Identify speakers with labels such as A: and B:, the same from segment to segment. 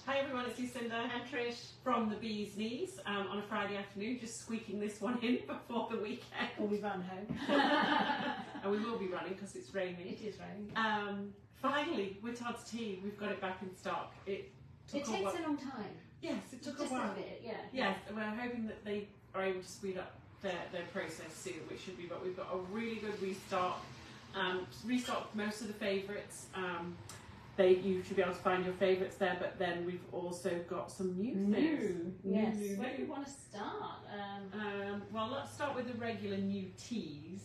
A: Hi everyone, it's Lucinda
B: And Trish
A: from the Bee's Knees on a Friday afternoon, just squeaking this one in before the weekend.
B: Or we run home.
A: And we will be running because it's raining.
B: It is raining.
A: Finally, Whittard's tea, we've got it back in stock. It
B: takes a long time.
A: Yes, it took
B: just
A: a while.
B: A bit, yeah.
A: Yes, and we're hoping that they are able to speed up their process soon, which should be, but we've got a really good restock. Restocked most of the favourites. You should be able to find your favourites there, but then we've also got some new things.
B: Yes.
A: New.
B: Where do you want to start?
A: Well, let's start with the regular new teas.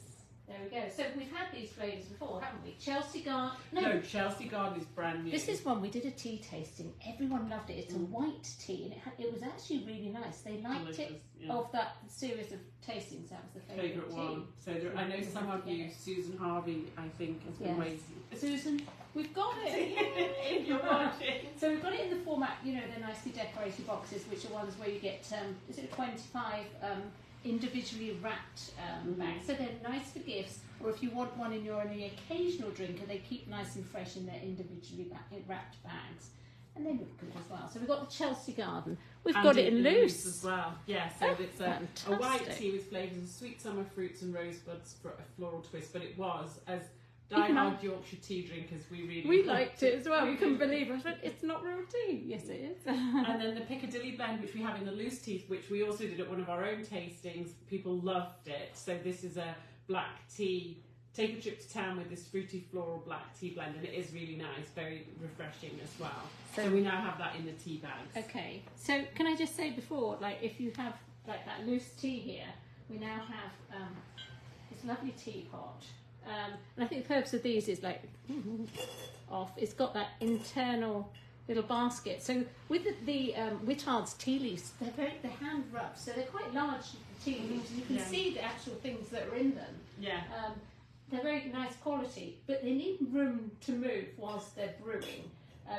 B: There we go. So we've had these flavours before, haven't we? Chelsea Garden.
A: No, Chelsea Garden is brand new.
B: This is one we did a tea tasting. Everyone loved it. It's a white tea, and it was actually really nice. They liked
A: delicious,
B: it.
A: yeah.
B: Of that series of tastings, that was the favourite
A: one. So I know some of you, Susan Harvey, I think, has been waiting.
B: Susan, we've got it.
A: You're watching.
B: So we've got it in the format, you know, the nicely decorated boxes, which are ones where you get, is it 25 individually wrapped bags. So they're nice for gifts, or if you want one and you're only occasional drinker, they keep nice and fresh in their individually wrapped bags. And they look good as well. So we've got the Chelsea Garden. We've got it in loose
A: as well. Yeah, so it's a white tea with flavours of sweet summer fruits and rosebuds for a floral twist. But it was, as die-hard Yorkshire tea drinkers, we
B: liked it as well. We couldn't believe it. It's not real tea. Yes, it is.
A: And then the Piccadilly blend, which we have in the loose tea, which we also did at one of our own tastings. People loved it. So this is a black tea. Take a trip to town with this fruity floral black tea blend, and it is really nice, very refreshing as well. So we now have that in the tea bags.
B: Okay, so can I just say before, like if you have like that loose tea here, we now have this lovely teapot. And I think the purpose of these is like it's got that internal little basket. So with the Whittard's tea leaves, they're hand rubbed, so they're quite large tea leaves, and you can see the actual things that are in them.
A: Yeah.
B: They're very nice quality, but they need room to move whilst they're brewing.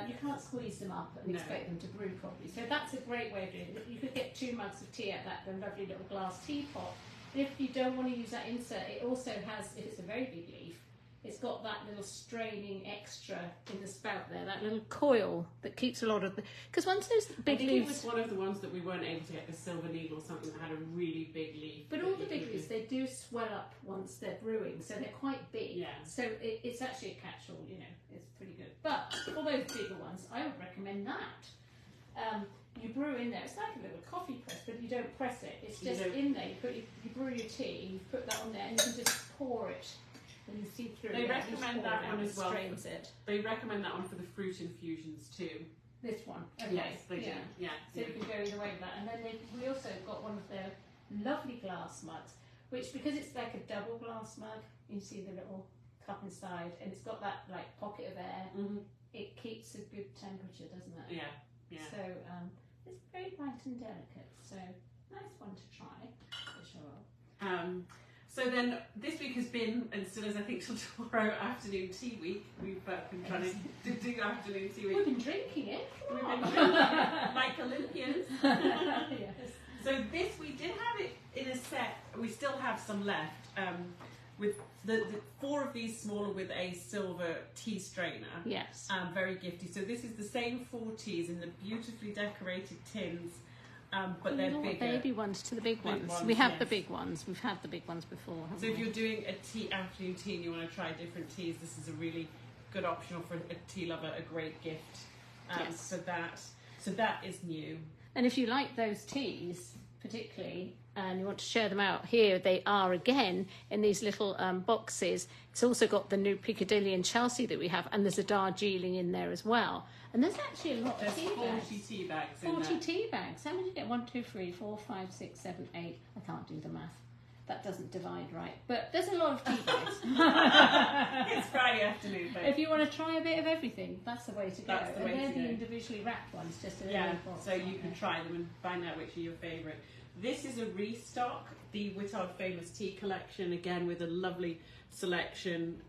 B: You can't squeeze them up and expect them to brew properly. So that's a great way of doing it. You could get 2 mugs of tea out of that lovely little glass teapot. And if you don't want to use that insert, it also has, if it's a very big leaf, it's got that little straining extra in the spout there, that little coil that keeps a lot of the... Because once those big leaves...
A: it was one of the ones that we weren't able to get, the silver needle or something that had a really big leaf.
B: But all the big leaves, they do swell up once they're brewing, so they're quite big.
A: Yeah.
B: So it's actually a catch-all, you know, it's pretty good. But for those bigger ones, I would recommend that. You brew in there, it's like a little coffee press, but you don't press it. It's just in there, you brew your tea, you put that on there, and you can just pour it. And you see through.
A: They recommend that one as well.
B: Strains it.
A: They recommend that one for the fruit infusions too.
B: This one? Okay.
A: Yes, they do. Yeah.
B: So you can go either way with that. And then we also got one of their lovely glass mugs, which because it's like a double glass mug, you see the little cup inside, and it's got that like pocket of air. It keeps a good temperature, doesn't it?
A: Yeah. Yeah.
B: So it's very light and delicate. So nice one to try for sure.
A: So then this week has been, and still is I think till tomorrow, afternoon tea week. We've been trying to do afternoon tea week.
B: We've been drinking it.
A: We've been drinking it like Olympians.
B: Yes.
A: So this, we did have it in a set, we still have some left, with the 4 of these smaller with a silver tea strainer.
B: Yes.
A: Very gifty. So this is the same 4 teas in the beautifully decorated tins. But they're bigger.
B: Baby ones to the big ones. We have the big ones. We've had the big ones before.
A: So if you're doing a afternoon tea and you want to try different teas, this is a really good option, or for a tea lover, a great gift. So that is new.
B: And if you like those teas particularly, and you want to share them out, here they are again in these little boxes. It's also got the new Piccadilly and Chelsea that we have, and there's a Darjeeling in there as well. And there's actually a lot of tea bags.
A: 40 tea bags
B: 40 tea bags. How many do you get? 1, 2, 3, 4, 5, 6, 7, 8. I can't do the math. That doesn't divide right. But there's a lot of tea bags.
A: It's Friday afternoon, folks.
B: If you want to try a bit of everything, that's the way to go.
A: That's the way
B: they're
A: to
B: the
A: go.
B: individually wrapped ones, just in a
A: Yeah,
B: little box.
A: so you can try them and find out which are your favourite. This is a restock, the Whittard Famous Tea Collection, again with a lovely selection.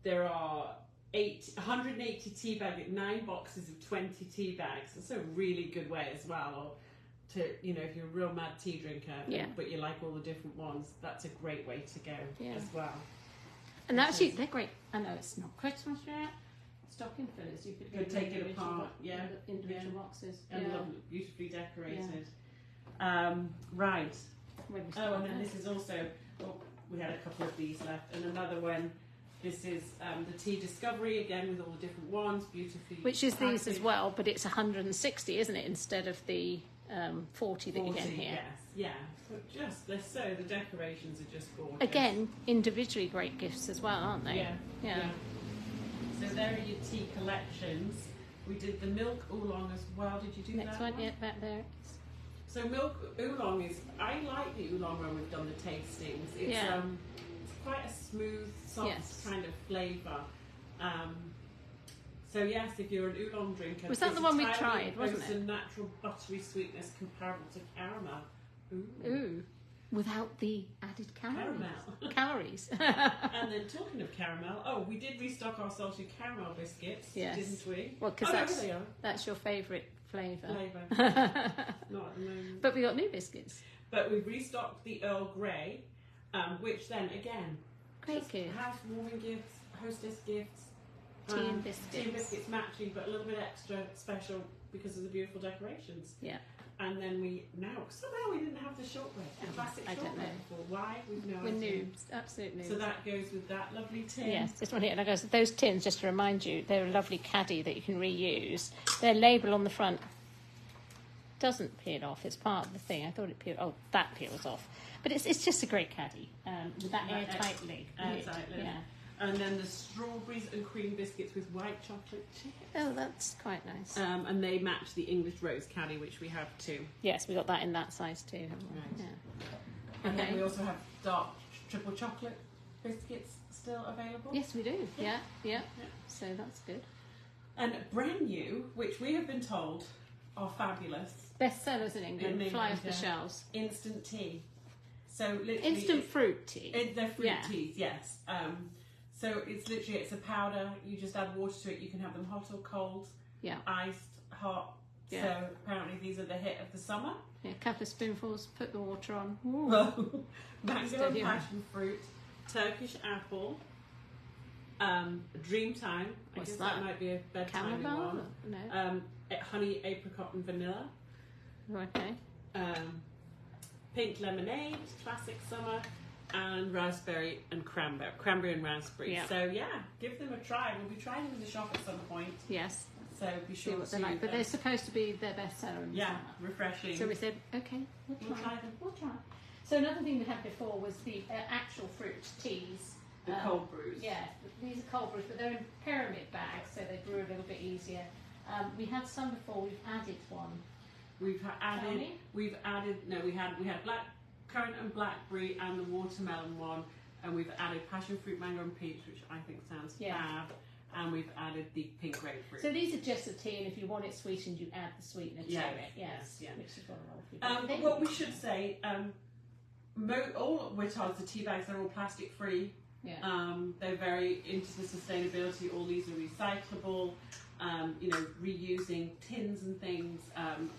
A: There are 180 tea bags, 9 boxes of 20 tea bags. It's a really good way as well. Or to, you know, if you're a real mad tea drinker, but you like all the different ones, that's a great way to go as well.
B: And actually, they're great. I know it's not Christmas yet. stocking fillers. You could
A: Could take it apart, yeah.
B: Individual boxes.
A: And
B: yeah.
A: lovely, beautifully decorated. Yeah. Right. Oh, and then this is also, we had a couple of these left, and another one. This is the Tea Discovery, again with all the different ones, beautifully
B: which is
A: packaged.
B: these as well, but it's 160, isn't it, instead of the 40 that you get here.
A: Yes, yeah. So the decorations are just gorgeous.
B: Again, individually great gifts as well, aren't they?
A: Yeah. So there are your tea collections. We did the milk oolong as well. Did you do
B: Next
A: that
B: one? Yeah, back there.
A: So milk oolong is, I like the oolong when we've done the tastings. It's it's quite a smooth, soft kind of flavour. So yes, if you're an oolong drinker,
B: was that the one we tried? Wasn't it?
A: A natural buttery sweetness comparable to caramel.
B: Ooh. Without the added calories.
A: And then talking of caramel, we did restock our salted caramel biscuits, didn't we?
B: Well, because that's your favourite flavour.
A: Not at the moment.
B: But we got new biscuits.
A: But we've restocked the Earl Grey, which then again,
B: great gift.
A: Housewarming gifts, hostess gifts,
B: tea and biscuits.
A: Tea and biscuits matching, but a little bit extra special because of the beautiful decorations.
B: Yeah.
A: And then somehow we didn't have the shortbread, the classic shortbread before. Why? We're
B: noobs, absolute noobs.
A: So that goes with that lovely tin.
B: Yes, this one here. And those tins, just to remind you, they're a lovely caddy that you can reuse. Their label on the front doesn't peel off. It's part of the thing. I thought it peeled. Oh, that peels off. But it's just a great caddy with that airtight lid. Yeah.
A: And then the strawberries and cream biscuits with white chocolate chip.
B: Oh, that's quite nice.
A: And they match the English rose caddy, which we have too.
B: Yes, we got that in that size too.
A: Right.
B: Yeah.
A: And then we also have dark triple chocolate biscuits still available.
B: Yes, we do. Yeah. So that's good.
A: And brand new, which we have been told are fabulous.
B: Bestsellers in England, fly off the shelves.
A: Instant tea. So literally
B: instant fruit tea.
A: They're fruit teas, yes. So it's a powder. You just add water to it. You can have them hot or cold.
B: Yeah.
A: Iced, hot. Yeah. So apparently these are the hit of the summer.
B: Yeah, a couple of spoonfuls. Put the water on.
A: Well, mango and passion fruit, Turkish apple, Dreamtime. I guess that might be a bedtime one.
B: No.
A: Honey, apricot, and vanilla.
B: Okay.
A: Pink lemonade, classic summer. And raspberry and cranberry and raspberry. Yeah. So give them a try. We'll be trying them in the shop at some point.
B: Yes.
A: So be sure
B: see what they're like. But they're supposed to be their bestseller in the summer.
A: Refreshing.
B: So we said, okay, we'll try them. We'll try. So another thing we had before was the actual fruit teas.
A: The cold brews. Yeah,
B: these are cold brews, but they're in pyramid bags, so they brew a little bit easier. We had some before. We've added one.
A: We had black currant and blackberry and the watermelon one, and we've added passion fruit, mango and peach, which I think sounds fab, and we've added the pink grapefruit.
B: So these are just a tea, and if you want it sweetened, you add the sweetener to it. Yes. Which is what a lot of people
A: what we should say, all Whittards, the tea bags, are all plastic free.
B: Yeah.
A: They're very into the sustainability. All these are recyclable. Reusing tins and things, and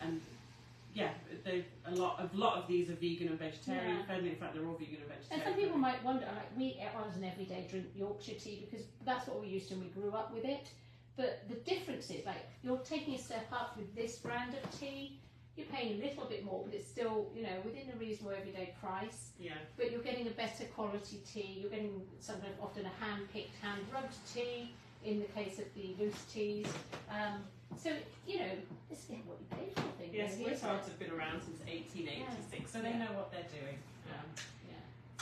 A: a lot of these are vegan and vegetarian friendly. In fact, they're all vegan and vegetarian.
B: And some people might wonder, we as an everyday drink Yorkshire tea because that's what we used to and we grew up with it. But the difference is, you're taking a step up with this brand of tea. You're paying a little bit more, but it's still, within a reasonable everyday price. Yeah. But you're getting a better quality tea. You're getting often a hand-picked, hand-rubbed tea. In the case of the loose teas. So, this is what you pay for, I think.
A: Yes, Whittards have been around since 1886, so they know what they're doing.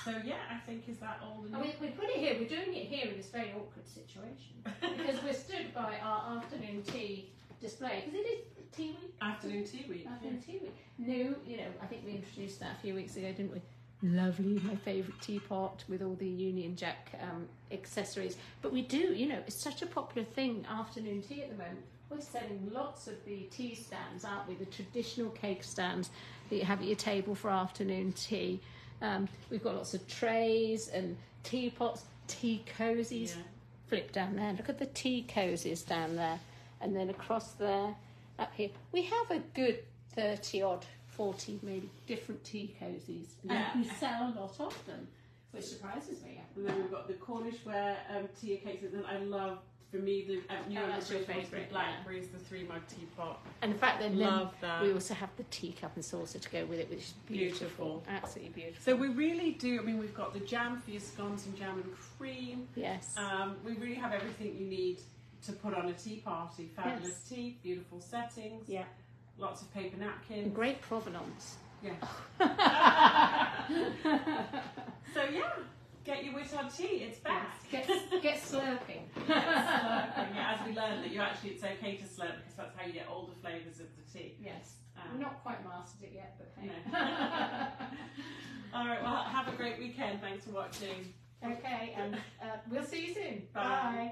A: So, I think, is that all the
B: we put it here, we're doing it here in this very awkward situation. Because we're stood by our afternoon tea display, because it is tea week.
A: Afternoon tea week.
B: Afternoon tea week. New, I think we introduced that a few weeks ago, didn't we? Lovely, my favourite teapot with all the Union Jack accessories. But we do, it's such a popular thing, afternoon tea at the moment. We're selling lots of the tea stands, aren't we? The traditional cake stands that you have at your table for afternoon tea. We've got lots of trays and teapots, tea cosies. Yeah. Flip down there, look at the tea cosies down there. And then across there, up here. We have a good 30-odd 40 maybe different tea cosies, and we sell a lot of them, which surprises me.
A: And then we've got the Cornish ware tea cakes, and I love for me, the new
B: that's your
A: British
B: favourite,
A: blackberry is the 3-mug teapot.
B: And the fact that
A: Love that.
B: we also have the teacup and saucer to go with it, which is beautiful. Absolutely beautiful.
A: So we really do, I mean, we've got the jam for your scones and jam and cream.
B: Yes.
A: We really have everything you need to put on a tea party. Fabulous tea, beautiful settings,
B: Yeah.
A: lots of paper napkins.
B: And great provenance.
A: Yeah. So yeah, get your Whittard tea, it's back.
B: Yes. Get slurping.
A: Yeah, as we learned that it's okay to slurp because that's how you get all the flavours of the tea.
B: Yes. We've not quite mastered it yet, but hey.
A: No. All right, well, have a great weekend. Thanks for watching.
B: Okay, and we'll see you soon.
A: Bye.
B: Bye.